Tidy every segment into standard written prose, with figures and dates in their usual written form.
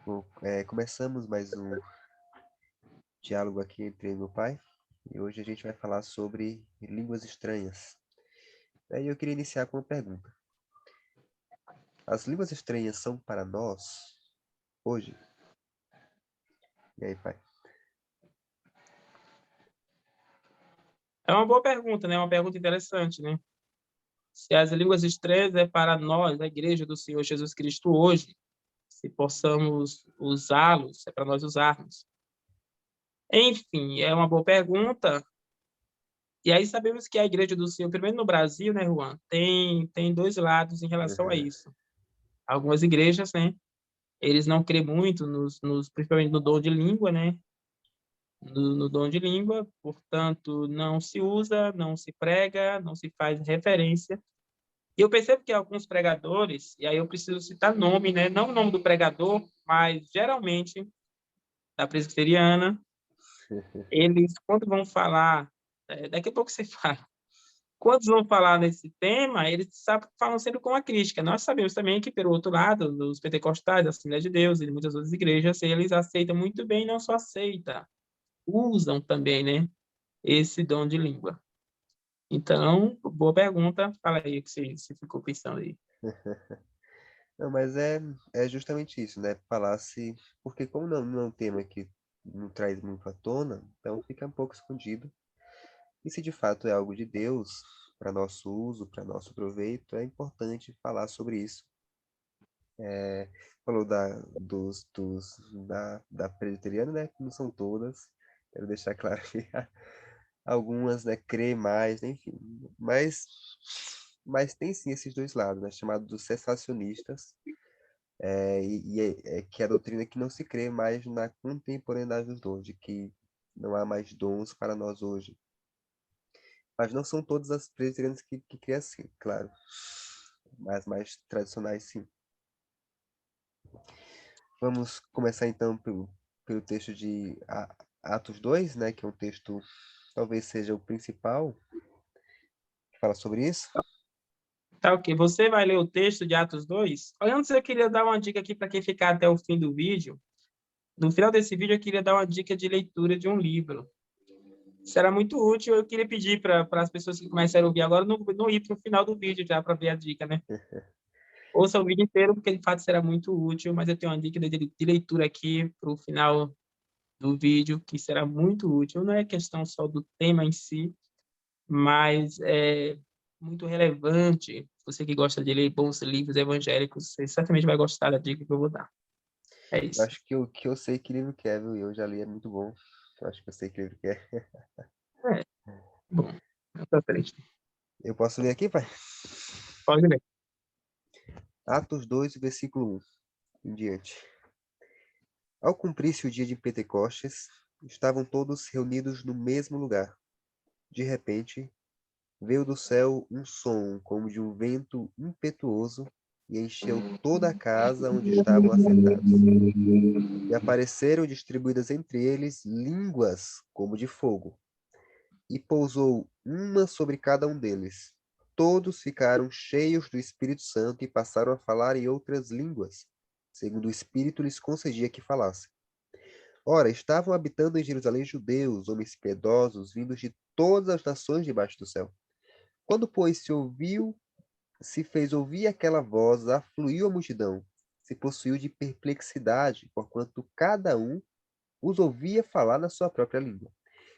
Bom, começamos mais um diálogo aqui entre eu e meu pai, e hoje a gente vai falar sobre línguas estranhas. Aí eu queria iniciar com uma pergunta. As línguas estranhas são para nós hoje? E aí, pai? É uma boa pergunta, né? Uma pergunta interessante, né? Se as línguas estranhas é para nós, a Igreja do Senhor Jesus Cristo hoje, se possamos usá-los, é para nós usarmos. Enfim, é uma boa pergunta. E aí sabemos que a Igreja do Senhor, primeiro no Brasil, né, Juan, tem dois lados em relação a Uhum. isso. Algumas igrejas, né, eles não creem muito principalmente no dom de língua, né, no dom de língua, portanto, não se usa, não se prega, não se faz referência. E eu percebo que alguns pregadores, e aí eu preciso citar nome, né? Não o nome do pregador, mas geralmente da presbiteriana, eles, quando vão falar, daqui a pouco você fala, quando vão falar nesse tema, eles falam sempre com a crítica. Nós sabemos também que, pelo outro lado, os pentecostais, a Assembleia de Deus e muitas outras igrejas, eles aceitam muito bem, não só aceitam, usam também, né? Esse dom de língua. Então, boa pergunta. Fala aí o que você ficou pensando aí. Não, mas é justamente isso, né? Falar se... Porque como não é um tema que não traz muito à tona, então fica um pouco escondido. E se de fato é algo de Deus, para nosso uso, para nosso proveito, é importante falar sobre isso. Falou da presbiteriana, né? Que não são todas. Quero deixar claro que algumas, né, creem mais, né, enfim. Mas tem sim esses dois lados, né? Chamados dos cessacionistas, que é a doutrina que não se crê mais na contemporaneidade dos dons, de que não há mais dons para nós hoje. Mas não são todas as presbiterianas que creem assim, claro. Mas mais tradicionais, sim. Vamos começar então pelo texto de Atos 2, né, que é um texto, talvez seja o principal, que fala sobre isso. Tá, ok. Você vai ler o texto de Atos 2? Antes, eu queria dar uma dica aqui para quem ficar até o fim do vídeo. No final desse vídeo, eu queria dar uma dica de leitura de um livro. Será muito útil. Eu queria pedir para as pessoas que começaram a ouvir agora não ir para o final do vídeo já para ver a dica, né? Ouça o vídeo inteiro, porque de fato será muito útil. Mas eu tenho uma dica de leitura aqui para o final do vídeo, que será muito útil. Não é questão só do tema em si, mas é muito relevante. Você que gosta de ler bons livros evangélicos, você certamente vai gostar da dica que eu vou dar. É Eu isso. acho que eu sei que livro que é, viu? Eu já li, é muito bom. Eu acho que eu sei que livro que é. É, bom, pra frente. Eu posso ler aqui, pai? Pode ler. Atos 2, versículo 1 em diante. Ao cumprir-se o dia de Pentecostes, estavam todos reunidos no mesmo lugar. De repente, veio do céu um som como de um vento impetuoso e encheu toda a casa onde estavam assentados. E apareceram distribuídas entre eles línguas como de fogo, e pousou uma sobre cada um deles. Todos ficaram cheios do Espírito Santo e passaram a falar em outras línguas, segundo o Espírito lhes concedia que falassem. Ora, estavam habitando em Jerusalém judeus, homens piedosos, vindos de todas as nações debaixo do céu. Quando, pois, se fez ouvir aquela voz, afluiu a multidão, se possuiu de perplexidade, porquanto cada um os ouvia falar na sua própria língua.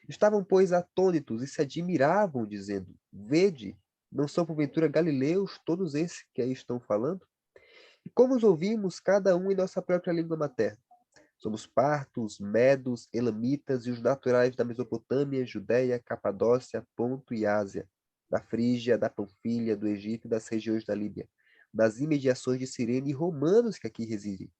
Estavam, pois, atônitos e se admiravam, dizendo: Vede, não são porventura galileus todos esses que aí estão falando? E como os ouvimos, cada um em nossa própria língua materna? Somos partos, medos, elamitas e os naturais da Mesopotâmia, Judéia, Capadócia, Ponto e Ásia, da Frígia, da Panfilha, do Egito e das regiões da Líbia, das imediações de Cirene e romanos que aqui residem,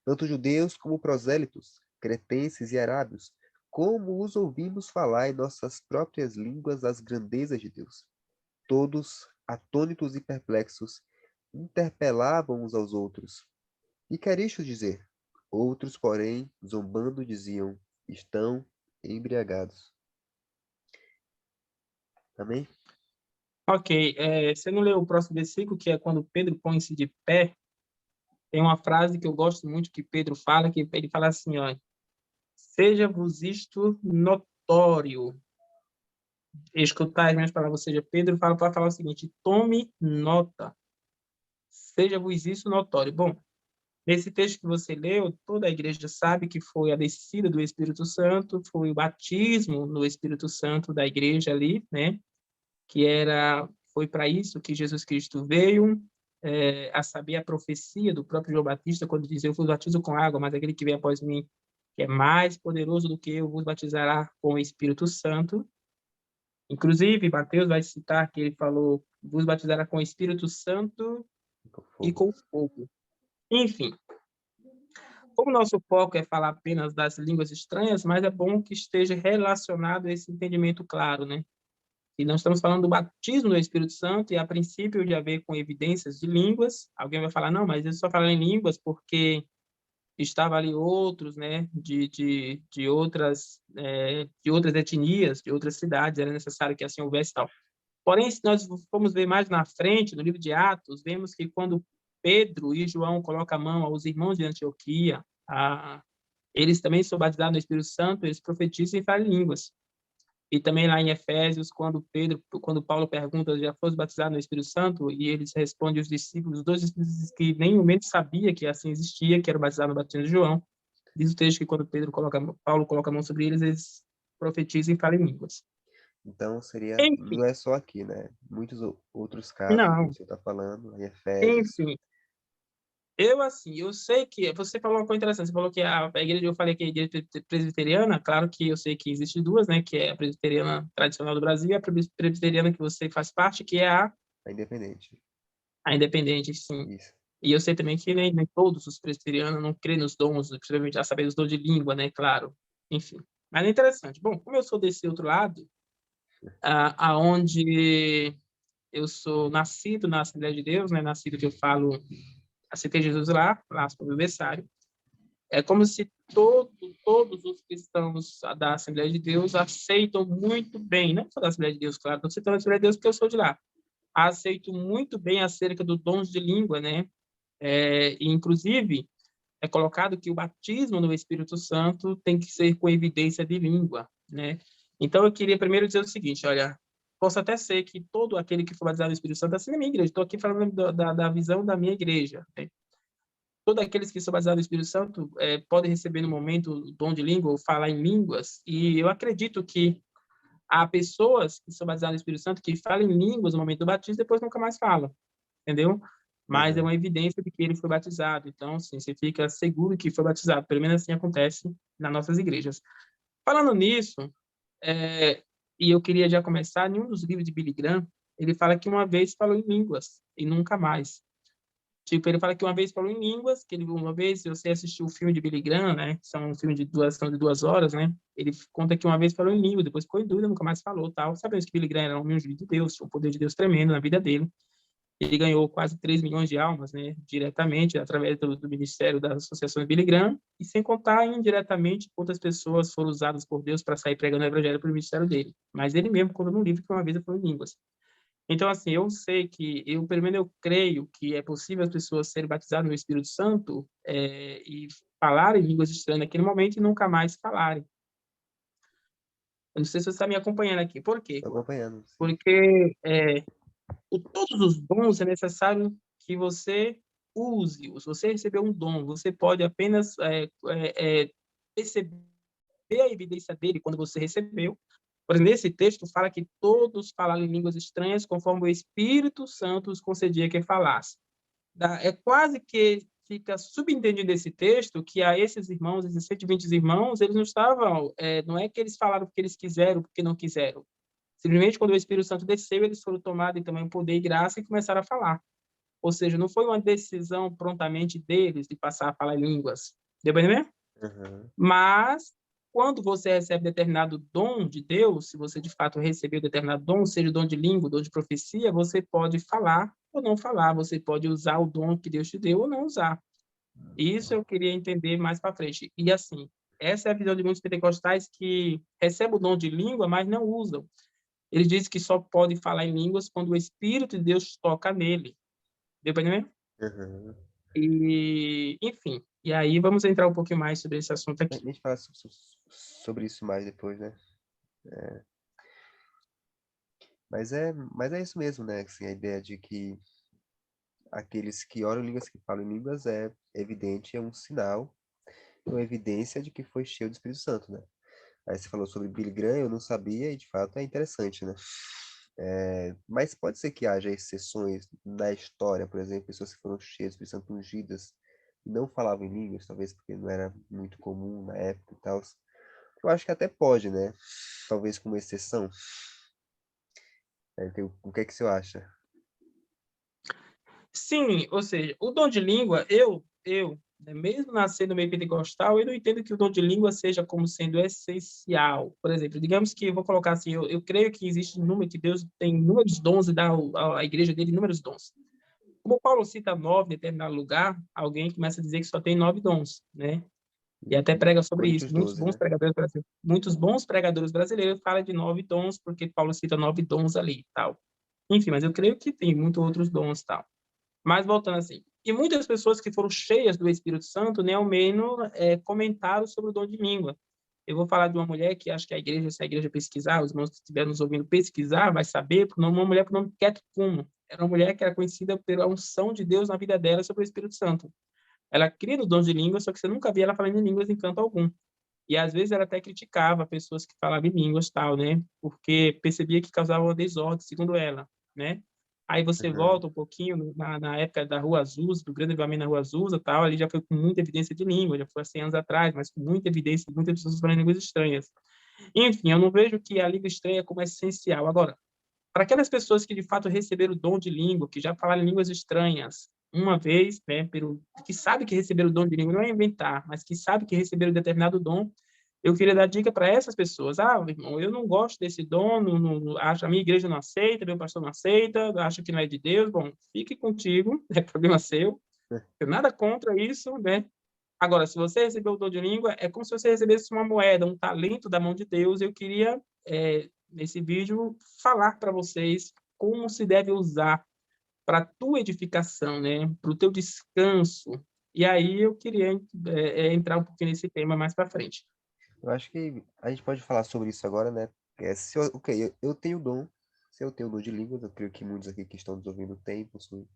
tanto judeus como prosélitos, cretenses e arábios, como os ouvimos falar em nossas próprias línguas as grandezas de Deus. Todos, atônitos e perplexos, interpelavam uns aos outros. E quer isto dizer? Outros, porém, zombando, diziam: Estão embriagados. Amém? Ok, você não leu o próximo versículo, que é quando Pedro põe-se de pé? Tem uma frase que eu gosto muito que Pedro fala, que ele fala assim, ó, seja-vos isto notório. Escutar as minhas palavras, ou seja, Pedro fala para falar o seguinte, tome nota, seja-vos isso notório. Bom, nesse texto que você leu, toda a igreja sabe que foi a descida do Espírito Santo, foi o batismo no Espírito Santo da igreja ali, né? Foi para isso que Jesus Cristo veio, a saber a profecia do próprio João Batista, quando diz, eu vos batizo com água, mas aquele que vem após mim, que é mais poderoso do que eu, vos batizará com o Espírito Santo. Inclusive, Mateus vai citar que ele falou, vos batizará com o Espírito Santo Com e fogo. com fogo. Enfim, como nosso foco é falar apenas das línguas estranhas, mas é bom que esteja relacionado a esse entendimento claro, né? E nós estamos falando do batismo do Espírito Santo, e a princípio de haver com evidências de línguas. Alguém vai falar, não, mas ele só fala em línguas porque estava ali outros, né, de outras etnias, de outras cidades, era necessário que assim houvesse tal. Porém, se nós formos ver mais na frente, no livro de Atos, vemos que quando Pedro e João colocam a mão aos irmãos de Antioquia, eles também são batizados no Espírito Santo, eles profetizam e falam línguas. E também lá em Efésios, quando Paulo pergunta, já fosse batizado no Espírito Santo, e eles respondem os discípulos, os dois discípulos que nem no momento sabia que assim existia, que era batizado no batismo de João. Diz o texto que quando Paulo coloca a mão sobre eles, eles profetizam e falam em línguas. Então, seria, Enfim, não é só aqui, né? Muitos outros casos, como não, você está falando, em Efésios, enfim. Eu sei que você falou uma coisa interessante. Você falou que a igreja, eu falei que a igreja presbiteriana, claro que eu sei que existe duas, né? Que é a presbiteriana tradicional do Brasil e a presbiteriana que você faz parte, que é a independente. a independente, sim. Isso. E eu sei também que nem todos os presbiterianos não creem nos dons, principalmente a saber os dons de língua, né? Claro. Enfim. Mas é interessante. Bom, como eu sou desse outro lado, aonde eu sou nascido na Assembleia de Deus, né? Nascido que eu falo, aceitei Jesus lá para o aniversário. É como se todos os cristãos da Assembleia de Deus aceitam muito bem, não só da Assembleia de Deus, claro, não aceitam da Assembleia de Deus porque eu sou de lá, aceito muito bem acerca dos dons de língua, né? E, inclusive, é colocado que o batismo no Espírito Santo tem que ser com evidência de língua, né? Então, eu queria primeiro dizer o seguinte, olha, posso até ser que todo aquele que for batizado no Espírito Santo, assim na minha igreja, estou aqui falando da visão da minha igreja, né? Todos aqueles que são batizados no Espírito Santo podem receber no momento o dom de língua ou falar em línguas, e eu acredito que há pessoas que são batizadas no Espírito Santo que falam em línguas no momento do batismo e depois nunca mais falam, entendeu? Mas é Uhum. uma evidência de que ele foi batizado. Então, assim, você fica seguro que foi batizado. Pelo menos assim acontece nas nossas igrejas. Falando nisso, é, e eu queria já começar, em um dos livros de Billy Graham, ele fala que uma vez falou em línguas e nunca mais. Tipo, ele fala que uma vez falou em línguas, que ele uma vez, se você assistiu o filme de Billy Graham, né, que são um filme de duração de 2 horas, né, ele conta que uma vez falou em língua, depois ficou em dúvida, nunca mais falou, tal. Sabemos que Billy Graham era um homem ungido de Deus, tinha um poder de Deus tremendo na vida dele. Ele ganhou quase 3 milhões de almas, né, diretamente, através do ministério das associações Billy Graham, e sem contar indiretamente quantas pessoas foram usadas por Deus para sair pregando o evangelho pelo ministério dele. Mas ele mesmo conta no livro que uma vez ele falou em línguas. Então, assim, eu sei que, pelo menos eu creio que é possível as pessoas serem batizadas no Espírito Santo e falarem línguas estranhas naquele momento e nunca mais falarem. Eu não sei se você está me acompanhando aqui. Por quê? Estou acompanhando, sim. Porque todos os dons é necessário que você use-os. Se você recebeu um dom, você pode apenas perceber a evidência dele quando você recebeu. Por exemplo, nesse texto fala que todos falaram em línguas estranhas conforme o Espírito Santo os concedia que falasse. É quase que fica subentendido nesse texto que a esses irmãos, esses 120 irmãos, eles não estavam, não é que eles falaram porque eles quiseram, porque não quiseram. Simplesmente quando o Espírito Santo desceu, eles foram tomados em também poder e graça e começaram a falar. Ou seja, não foi uma decisão prontamente deles de passar a falar línguas. Deu para entender? Uhum. Mas, quando você recebe determinado dom de Deus, se você de fato recebeu determinado dom, seja o dom de língua, dom de profecia, você pode falar ou não falar, você pode usar o dom que Deus te deu ou não usar. Isso eu queria entender mais para frente. E assim, essa é a visão de muitos pentecostais que recebem o dom de língua, mas não usam. Ele diz que só pode falar em línguas quando o Espírito de Deus toca nele. Deu para entender? Uhum. E, enfim, e aí vamos entrar um pouquinho mais sobre esse assunto A aqui. gente fala sobre isso mais depois, né? Mas é isso mesmo, né? Assim, a ideia de que aqueles que oram em línguas, que falam em línguas, é evidente, é um sinal, é uma evidência de que foi cheio do Espírito Santo, né? Aí você falou sobre Billy Graham, eu não sabia, e de fato é interessante, né? Mas pode ser que haja exceções na história, por exemplo, pessoas que foram cheias do Espírito Santo ungidas e não falavam em línguas, talvez porque não era muito comum na época e tal. Eu acho que até pode, né? Talvez como exceção. Então, o que é que você acha? Sim, ou seja, o dom de língua, né, mesmo nascendo no meio pentecostal, eu não entendo que o dom de língua seja como sendo essencial. Por exemplo, digamos que eu vou colocar assim, eu creio que existe um número, que Deus tem inúmeros dons e dá à igreja dele inúmeros dons. Como Paulo cita 9 em determinado lugar, alguém começa a dizer que só tem 9 dons, né? E até Uhum. prega sobre isso. Coríntios 12, né? Muitos bons pregadores brasileiros falam de 9 dons, porque Paulo cita 9 dons ali, tal. Enfim, mas eu creio que tem muitos outros dons, tal. Mas voltando assim, e muitas pessoas que foram cheias do Espírito Santo, nem ao menos comentaram sobre o dom de língua. Eu vou falar de uma mulher que acho que a igreja, se a igreja pesquisar, os irmãos que estiverem nos ouvindo pesquisar, vai saber, uma mulher por nome Cat Kumo. Era uma mulher que era conhecida pela unção de Deus na vida dela sobre o Espírito Santo. Ela cria no dom de língua, só que você nunca via ela falando em línguas em canto algum. E às vezes ela até criticava pessoas que falavam em línguas tal, né? Porque percebia que causava uma desordem, segundo ela, né? Aí você Uhum. volta um pouquinho na época da Rua Azusa, do grande avivamento na Rua Azusa, tal, ali já foi com muita evidência de língua, já foi há 100 anos atrás, mas com muita evidência, muitas pessoas falando línguas estranhas. Enfim, eu não vejo que a língua estranha como essencial. Agora, para aquelas pessoas que de fato receberam o dom de língua, que já falaram línguas estranhas uma vez, né, que sabe que receberam o dom de língua, não é inventar, mas que sabe que receberam determinado dom, eu queria dar dica para essas pessoas. Ah, irmão, eu não gosto desse dom, acho, a minha igreja não aceita, meu pastor não aceita, acho que não é de Deus. Bom, fique contigo, é problema seu. Eu nada contra isso, né? Agora, se você recebeu o dom de língua, é como se você recebesse uma moeda, um talento da mão de Deus. Eu queria, nesse vídeo, falar para vocês como se deve usar para a tua edificação, né? Para o teu descanso. E aí eu queria entrar um pouquinho nesse tema mais para frente. Eu acho que a gente pode falar sobre isso agora, né? Ok, eu tenho dom, se eu tenho dom de línguas, eu creio que muitos aqui que estão nos ouvindo têm, possuem.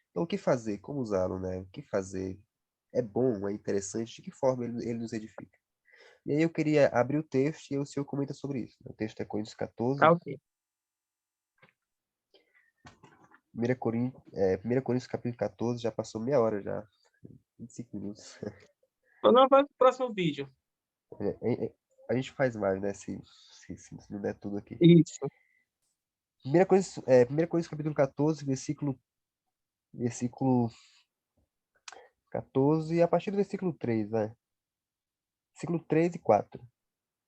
Então, o que fazer? Como usá-lo, né? O que fazer? É bom? É interessante? De que forma ele nos edifica? E aí eu queria abrir o texto e o senhor comenta sobre isso, né? O texto é Coríntios Tá 14, ok. 1 Coríntios capítulo 14, já passou meia hora já, 25 minutos. Então, não, vai para o próximo vídeo. A gente faz mais, né? Se não der tudo aqui. Isso. 1 Coríntios capítulo 14, versículo 14, a partir do versículo 3, vai. Versículo 3 e 4.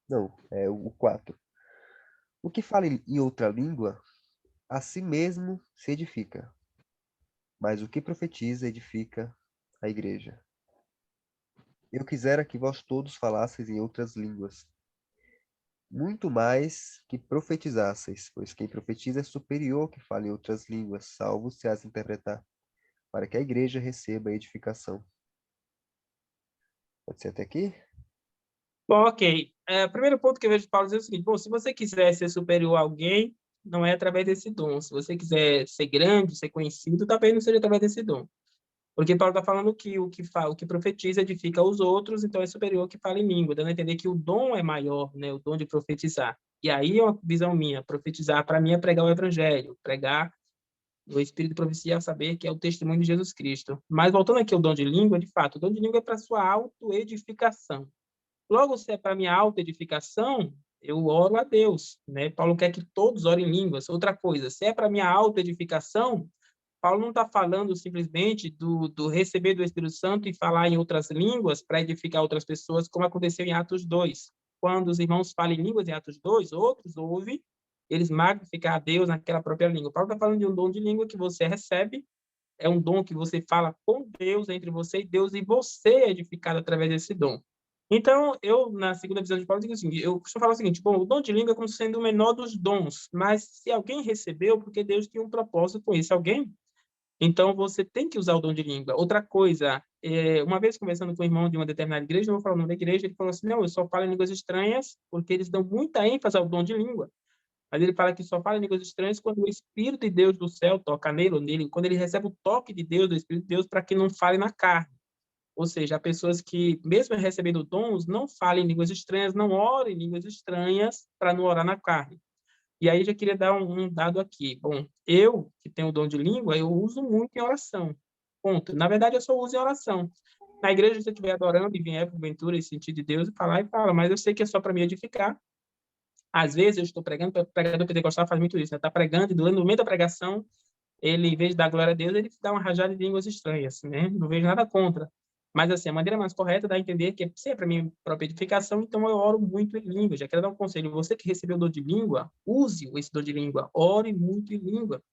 Não, é o 4. O que fala em outra língua, a si mesmo se edifica, mas o que profetiza edifica a igreja. Eu quisera que vós todos falasseis em outras línguas, muito mais que profetizasseis, pois quem profetiza é superior ao que fala em outras línguas, salvo se as interpretar, para que a igreja receba a edificação. Pode ser até aqui? Bom, ok. O primeiro ponto que eu vejo de Paulo dizer é o seguinte: bom, se você quiser ser superior a alguém, não é através desse dom. Se você quiser ser grande, ser conhecido, também não seja através desse dom. Porque Paulo está falando que o que profetiza edifica os outros, então é superior ao que fala em língua, dando a entender que o dom é maior, né? O dom de profetizar. E aí é uma visão minha. Profetizar, para mim, é pregar o evangelho, pregar o espírito de profecia, saber que é o testemunho de Jesus Cristo. Mas voltando aqui ao dom de língua, de fato, o dom de língua é para sua autoedificação. Logo, se é para minha autoedificação, eu oro a Deus, né? Paulo quer que todos orem em línguas. Outra coisa, se é para minha autoedificação, Paulo não está falando simplesmente do receber do Espírito Santo e falar em outras línguas para edificar outras pessoas, como aconteceu em Atos 2. Quando os irmãos falam em línguas em Atos 2, outros ouvem, eles magnificam a Deus naquela própria língua. Paulo está falando de um dom de língua que você recebe, é um dom que você fala com Deus, entre você e Deus, e você é edificado através desse dom. Então, eu, na segunda visão de Paulo, digo assim, eu costumo falar o seguinte: bom, o dom de língua é como sendo o menor dos dons, mas se alguém recebeu, porque Deus tinha um propósito com isso. Alguém Então, você tem que usar o dom de língua. Outra coisa, uma vez conversando com um irmão de uma determinada igreja, não vou falar o nome da igreja, ele falou assim, não, eu só falo em línguas estranhas porque eles dão muita ênfase ao dom de língua. Mas ele fala que só fala em línguas estranhas quando o Espírito de Deus do céu toca nele ou nele, quando ele recebe o toque de Deus, do Espírito de Deus, para que não fale na carne. Ou seja, há pessoas que, mesmo recebendo dons, não falem em línguas estranhas, não orem em línguas estranhas para não orar na carne. E aí já queria dar um dado aqui. Bom, eu, que tenho o dom de língua, eu uso muito em oração. Ponto. Na verdade, eu só uso em oração. Na igreja, se eu estiver adorando e vier porventura esse sentido de Deus, falar e fala, mas eu sei que é só para me edificar. Às vezes eu estou pregando, o pregador pentecostal faz muito isso, né? Está pregando e no momento da pregação, ele, em vez de dar glória a Deus, ele dá uma rajada de línguas estranhas, né? Não vejo nada contra. Mas, assim, a maneira mais correta dá a entender que é para minha própria edificação, então eu oro muito em língua. Já quero dar um conselho. Você que recebeu o dom de língua, use esse dom de língua. Ore muito em língua.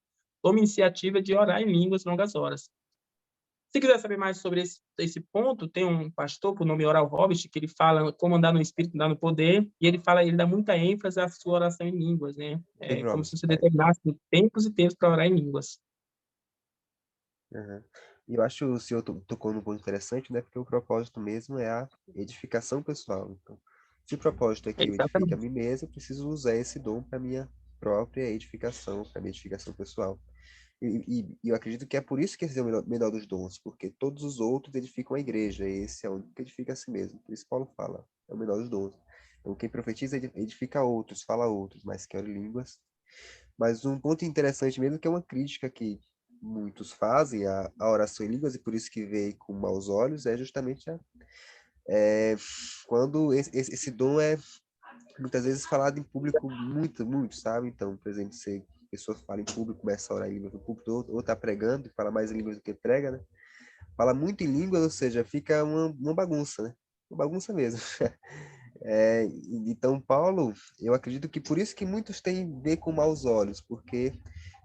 Tome iniciativa de orar em línguas longas horas. Se quiser saber mais sobre esse ponto, tem um pastor, por nome Oral Roberts, que ele fala como andar no Espírito, andar no poder, e ele fala, ele dá muita ênfase à sua oração em línguas, né? É Dave como Roberts. se você determinasse tempos e tempos para orar em línguas. Uhum. E eu acho que o senhor tocou num ponto interessante, né? Porque o propósito mesmo é a edificação pessoal. Então, se o propósito é que eu edifique a Exatamente. mim mesmo, eu preciso usar esse dom para minha própria edificação, para minha edificação pessoal. E eu acredito que é por isso que esse é o menor dos dons, porque todos os outros edificam a igreja, e esse é o único que edifica a si mesmo. Por isso Paulo fala, é o menor dos dons. Então, quem profetiza edifica outros, fala outros, mas que ore línguas. Mas um ponto interessante mesmo, que é uma crítica que muitos fazem à oração em línguas, e por isso que veio com maus olhos, é justamente quando esse dom é muitas vezes falado em público muito, muito, sabe? Então, por exemplo, se a pessoa fala em público, começa a orar em línguas no público, ou tá pregando, fala mais em línguas do que prega, né? Fala muito em línguas, ou seja, fica uma bagunça, né? Uma bagunça mesmo. Então, Paulo, eu acredito que por isso que muitos têm ver com maus olhos, porque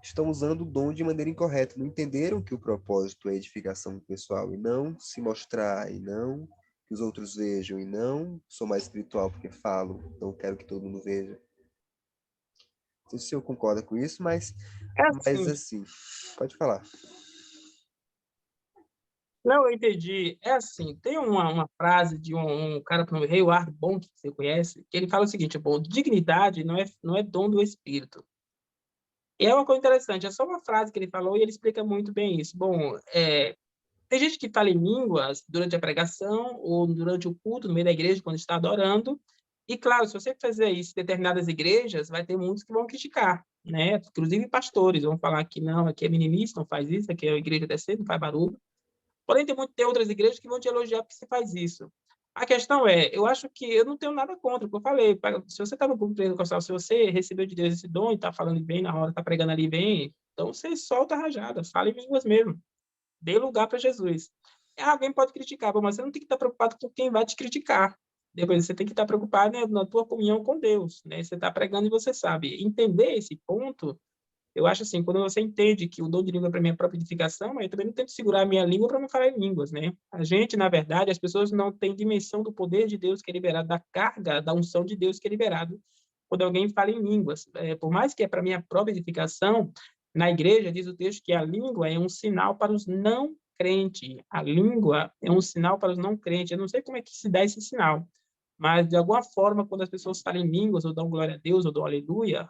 estão usando o dom de maneira incorreta, não entenderam que o propósito é edificação pessoal e não se mostrar, e não que os outros vejam, e não sou mais espiritual porque falo, então quero que todo mundo veja. Não sei se o senhor concorda com isso, É mas assim. assim, pode falar. Não, eu entendi. É assim, tem uma frase de um cara, por nome Hayward Bonk, que você conhece, que ele fala o seguinte, bom, dignidade não é dom do Espírito. E é uma coisa interessante, é só uma frase que ele falou e ele explica muito bem isso. Bom, tem gente que fala em línguas durante a pregação ou durante o culto, no meio da igreja, quando está adorando. E, claro, se você fizer isso em determinadas igrejas, vai ter muitos que vão criticar, né? Inclusive pastores vão falar que não, aqui é meninice, não faz isso, aqui é a igreja decente, não faz barulho. Porém, tem outras igrejas que vão te elogiar porque você faz isso. A questão é, eu acho que eu não tenho nada contra, como eu falei, se você está no público pentecostal, se você recebeu de Deus esse dom e está falando bem na hora, está pregando ali bem, então você solta a rajada, fala em línguas mesmo. Dê lugar para Jesus. Alguém pode criticar, mas você não tem que estar preocupado com quem vai te criticar. Depois você tem que estar preocupado, né, na tua comunhão com Deus, né? Você está pregando e você sabe. Entender esse ponto, eu acho assim, quando você entende que o dom de língua é para minha própria edificação, eu também não tento segurar a minha língua para não falar em línguas, né? A gente, na verdade, as pessoas não têm dimensão do poder de Deus que é liberado, da carga, da unção de Deus que é liberado quando alguém fala em línguas. Por mais que é para minha própria edificação, na igreja diz o texto que a língua é um sinal para os não crentes. A língua é um sinal para os não crentes. Eu não sei como é que se dá esse sinal, mas, de alguma forma, quando as pessoas falam em línguas, ou dão glória a Deus, ou dão aleluia,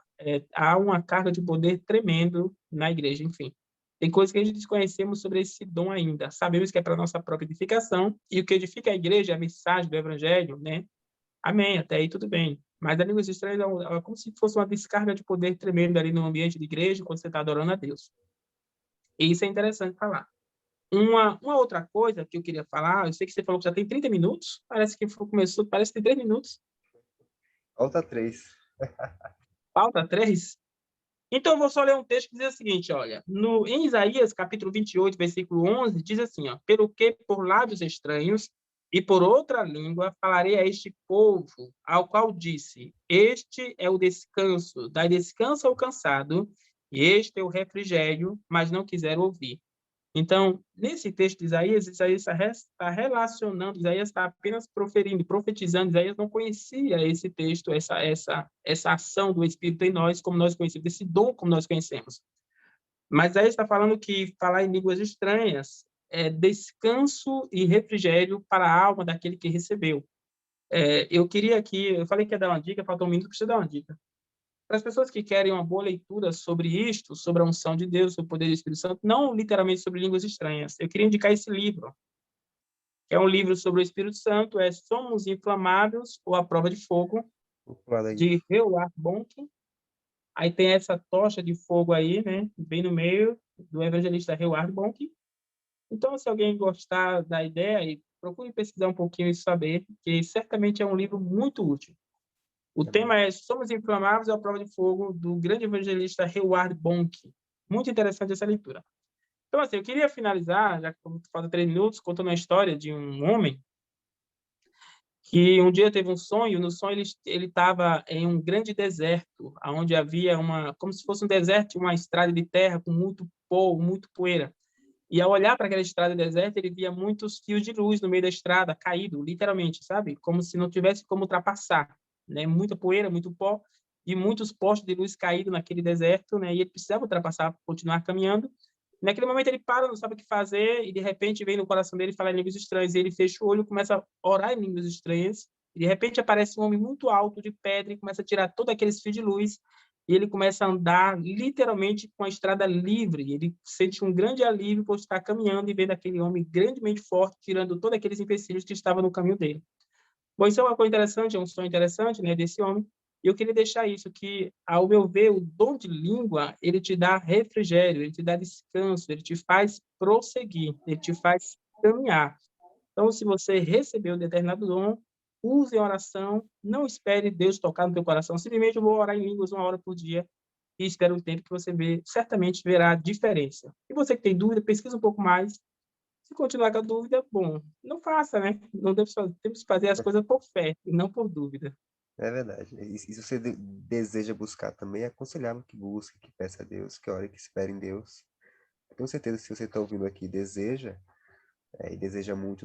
há uma carga de poder tremendo na igreja, enfim. Tem coisas que a gente desconhecemos sobre esse dom ainda. Sabemos que é para a nossa própria edificação, e o que edifica a igreja é a mensagem do evangelho, né? Amém, até aí tudo bem. Mas a língua estranha é como se fosse uma descarga de poder tremendo ali no ambiente de igreja, quando você está adorando a Deus. E isso é interessante falar. Uma outra coisa que eu queria falar, eu sei que você falou que já tem 30 minutos, parece que começou, parece que tem 3 minutos. Falta 3. Falta 3? Então, eu vou só ler um texto que diz o seguinte, olha, em Isaías, capítulo 28, versículo 11, diz assim, ó, pelo que por lábios estranhos e por outra língua falarei a este povo, ao qual disse, este é o descanso, dai descanso ao cansado, e este é o refrigério, mas não quiseram ouvir. Então, nesse texto de Isaías está relacionando, Isaías está apenas proferindo, profetizando. Isaías não conhecia esse texto, essa ação do Espírito em nós, como nós conhecemos, esse dom como nós conhecemos. Mas aí está falando que falar em línguas estranhas é descanso e refrigério para a alma daquele que recebeu. Eu queria aqui, eu falei que ia dar uma dica, faltou um minuto, preciso dar uma dica. Para as pessoas que querem uma boa leitura sobre isto, sobre a unção de Deus, sobre o poder do Espírito Santo, não literalmente sobre línguas estranhas, eu queria indicar esse livro, que é um livro sobre o Espírito Santo, Somos Inflamáveis ou A Prova de Fogo, Vou falar daí. de Howard Bonk. Aí tem essa tocha de fogo aí, né, bem no meio, do evangelista Howard Bonk. Então, se alguém gostar da ideia, procure pesquisar um pouquinho e saber, que certamente é um livro muito útil. O tema é Somos Inflamáveis ou A Prova de Fogo, do grande evangelista Howard Bonk. Muito interessante essa leitura. Então, assim, eu queria finalizar, já que falta 3 minutos, contando a história de um homem que um dia teve um sonho. No sonho ele estava em um grande deserto, onde havia como se fosse um deserto, uma estrada de terra com muito pó, muito poeira. E ao olhar para aquela estrada deserta, ele via muitos fios de luz no meio da estrada, caído, literalmente, sabe? Como se não tivesse como ultrapassar, né? Muita poeira, muito pó e muitos postes de luz caídos naquele deserto, né? E ele precisava ultrapassar, continuar caminhando. Naquele momento ele para, não sabe o que fazer, e de repente vem no coração dele falar em línguas estranhas. E ele fecha o olho, começa a orar em línguas estranhas. E de repente aparece um homem muito alto de pedra e começa a tirar todos aqueles fios de luz. E ele começa a andar literalmente com a estrada livre. Ele sente um grande alívio por estar caminhando e vendo aquele homem grandemente forte, tirando todos aqueles empecilhos que estavam no caminho dele. Bom, isso é uma coisa interessante, é um sonho interessante, né, desse homem. E eu queria deixar isso, que, ao meu ver, o dom de língua, ele te dá refrigério, ele te dá descanso, ele te faz prosseguir, ele te faz caminhar. Então, se você recebeu um determinado dom, use a oração, não espere Deus tocar no teu coração, simplesmente eu vou orar em línguas 1 hora por dia e espera um tempo que você certamente verá a diferença. E você que tem dúvida, pesquisa um pouco mais. Se continuar com a dúvida, bom, não faça, né? Não temos que fazer as coisas por fé e não por dúvida. É verdade. E se você deseja buscar também, é aconselhável que busque, que peça a Deus, que ore, que espere em Deus. Tenho certeza que se você está ouvindo aqui e deseja muito